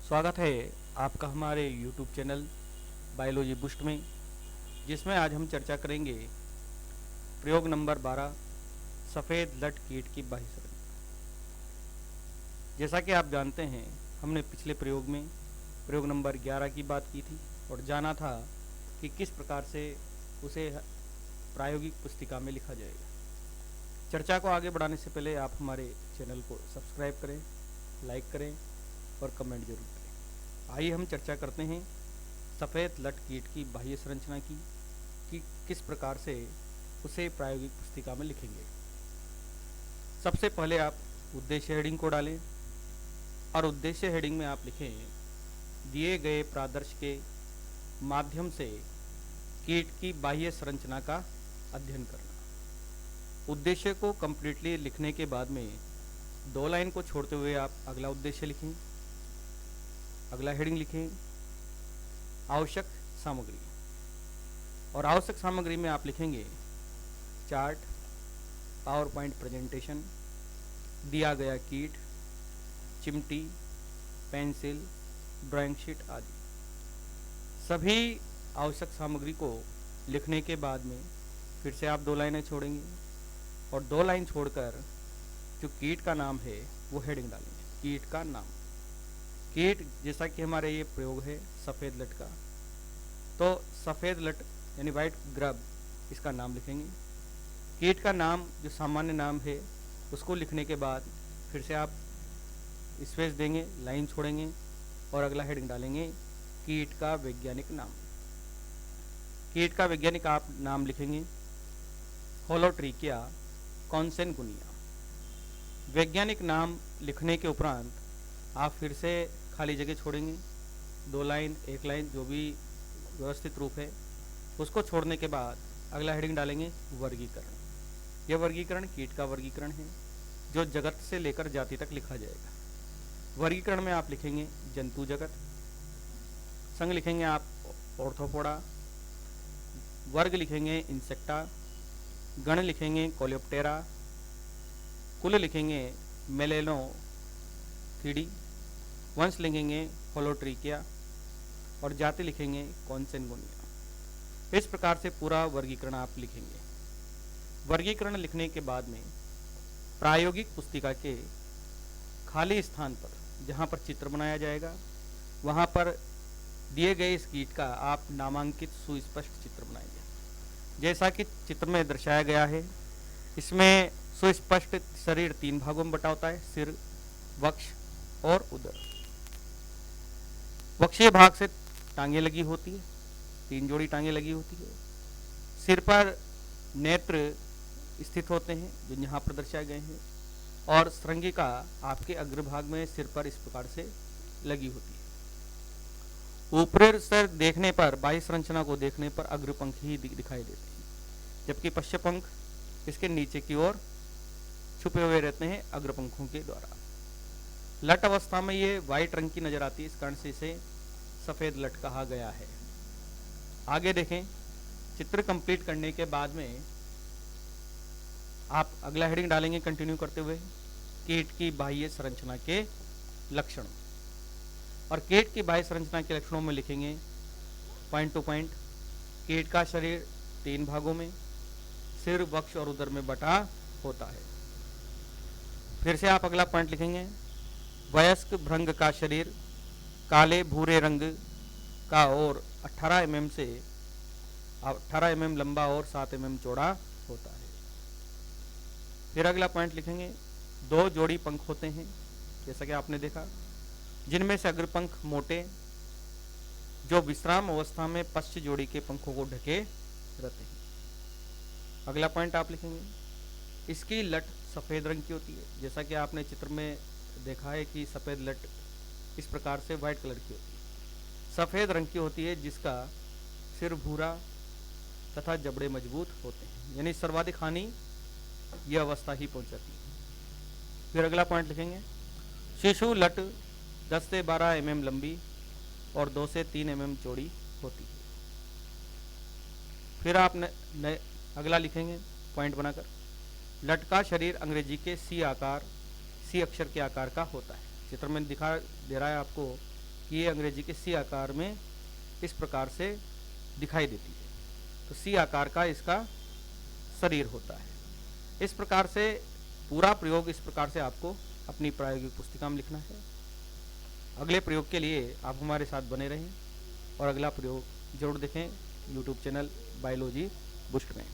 स्वागत है आपका हमारे YouTube चैनल बायोलॉजी बूस्ट में, जिसमें आज हम चर्चा करेंगे प्रयोग नंबर 12 सफ़ेद लट कीट की बाह्य संरचना। जैसा कि आप जानते हैं, हमने पिछले प्रयोग में प्रयोग नंबर 11 की बात की थी और जाना था कि किस प्रकार से उसे प्रायोगिक पुस्तिका में लिखा जाएगा। चर्चा को आगे बढ़ाने से पहले आप हमारे चैनल को सब्सक्राइब करें, लाइक करें और कमेंट जरूर करें। आइए हम चर्चा करते हैं सफ़ेद लट कीट की बाह्य संरचना की कि किस प्रकार से उसे प्रायोगिक पुस्तिका में लिखेंगे। सबसे पहले आप उद्देश्य हेडिंग को डालें और उद्देश्य हेडिंग में आप लिखें दिए गए प्रादर्श के माध्यम से कीट की बाह्य संरचना का अध्ययन करना। उद्देश्य को कंप्लीटली लिखने के बाद में 2 लाइन को छोड़ते हुए आप अगला उद्देश्य लिखें, अगला हेडिंग लिखें आवश्यक सामग्री, और आवश्यक सामग्री में आप लिखेंगे चार्ट, पावर पॉइंट प्रेजेंटेशन, दिया गया कीट, चिमटी, पेंसिल, ड्राइंग शीट आदि। सभी आवश्यक सामग्री को लिखने के बाद में फिर से आप 2 लाइनें छोड़ेंगे और 2 लाइन छोड़कर जो कीट का नाम है वो हेडिंग डालेंगे, कीट का नाम। कीट जैसा कि हमारे ये प्रयोग है सफ़ेद लट का, तो सफ़ेद लट यानी वाइट ग्रब इसका नाम लिखेंगे। कीट का नाम जो सामान्य नाम है उसको लिखने के बाद फिर से आप स्पेस देंगे, लाइन छोड़ेंगे और अगला हेडिंग डालेंगे कीट का वैज्ञानिक नाम। कीट का वैज्ञानिक आप नाम लिखेंगे होलोट्रिकिया कॉन्सेनगुनिया। वैज्ञानिक नाम लिखने के उपरांत आप फिर से खाली जगह छोड़ेंगे, 2 लाइन 1 लाइन जो भी व्यवस्थित रूप है उसको छोड़ने के बाद अगला हेडिंग डालेंगे वर्गीकरण। यह वर्गीकरण कीट का वर्गीकरण है जो जगत से लेकर जाति तक लिखा जाएगा। वर्गीकरण में आप लिखेंगे जंतु जगत, संघ लिखेंगे आप ऑर्थोपोडा, वर्ग लिखेंगे इंसेक्टा, गण लिखेंगे कोलेप्टेरा, कुल लिखेंगे मेलेनोथिडी, वंश लिखेंगे होलोट्रिकिया और जाति लिखेंगे कॉन्सेनगोनिया। इस प्रकार से पूरा वर्गीकरण आप लिखेंगे। वर्गीकरण लिखने के बाद में प्रायोगिक पुस्तिका के खाली स्थान पर जहाँ पर चित्र बनाया जाएगा वहाँ पर दिए गए इस कीट का आप नामांकित सुस्पष्ट चित्र बनाएंगे। जैसा कि चित्र में दर्शाया गया है, इसमें सुस्पष्ट शरीर 3 भागों में बटा होता है, सिर, वक्ष और उदर। वक्षीय भाग से टांगे लगी होती है, 3 जोड़ी टांगे लगी होती है। सिर पर नेत्र स्थित होते हैं जो यहाँ पर दर्शाए गए हैं, और श्रृंगिका आपके अग्रभाग में सिर पर इस प्रकार से लगी होती है। ऊपरी सर देखने पर, बाह्य संरचना को देखने पर अग्रपंख ही दिखाई देते हैं, जबकि पश्च पंख इसके नीचे की ओर छुपे हुए रहते हैं अग्रपंखों के द्वारा। लट अवस्था में ये वाइट रंग की नजर आती है, इस कारण से इसे सफ़ेद लट कहा गया है। आगे देखें, चित्र कंप्लीट करने के बाद में आप अगला हेडिंग डालेंगे कंटिन्यू करते हुए कीट की बाह्य संरचना के लक्षण, और कीट की बाह्य संरचना के लक्षणों में लिखेंगे पॉइंट टू पॉइंट कीट का शरीर 3 भागों में, सिर, वक्ष और उदर में बटा होता है। फिर से आप अगला पॉइंट लिखेंगे वयस्क भृंग का शरीर काले भूरे रंग का और 18 mm से 18 mm लंबा और 7 mm चौड़ा होता है। फिर अगला पॉइंट लिखेंगे 2 जोड़ी पंख होते हैं, जैसा कि आपने देखा, जिनमें से अग्रपंख मोटे जो विश्राम अवस्था में पश्च जोड़ी के पंखों को ढके रहते हैं। अगला पॉइंट आप लिखेंगे इसकी लट सफ़ेद रंग की होती है, जैसा कि आपने चित्र में देखा है कि सफ़ेद लट इस प्रकार से वाइट कलर की होती है। सफ़ेद रंग की होती है जिसका सिर भूरा तथा जबड़े मजबूत होते हैं, यानी सर्वाधिक हानि यह अवस्था ही पहुंचाती है। फिर अगला पॉइंट लिखेंगे शिशु लट 10 से 12 mm लंबी और 2 से 3 mm चौड़ी होती है। फिर आप अगला लिखेंगे पॉइंट बनाकर लट का शरीर अंग्रेजी के सी अक्षर के आकार का होता है। चित्र में दिखा दे रहा है आपको कि ये अंग्रेजी के सी आकार में इस प्रकार से दिखाई देती है। तो सी आकार का इसका शरीर होता है। इस प्रकार से पूरा प्रयोग इस प्रकार से आपको अपनी प्रायोगिक पुस्तिका में लिखना है। अगले प्रयोग के लिए आप हमारे साथ बने रहें और अगला प्रयोग जरूर देखें यूट्यूब चैनल बायोलॉजी बूस्ट में।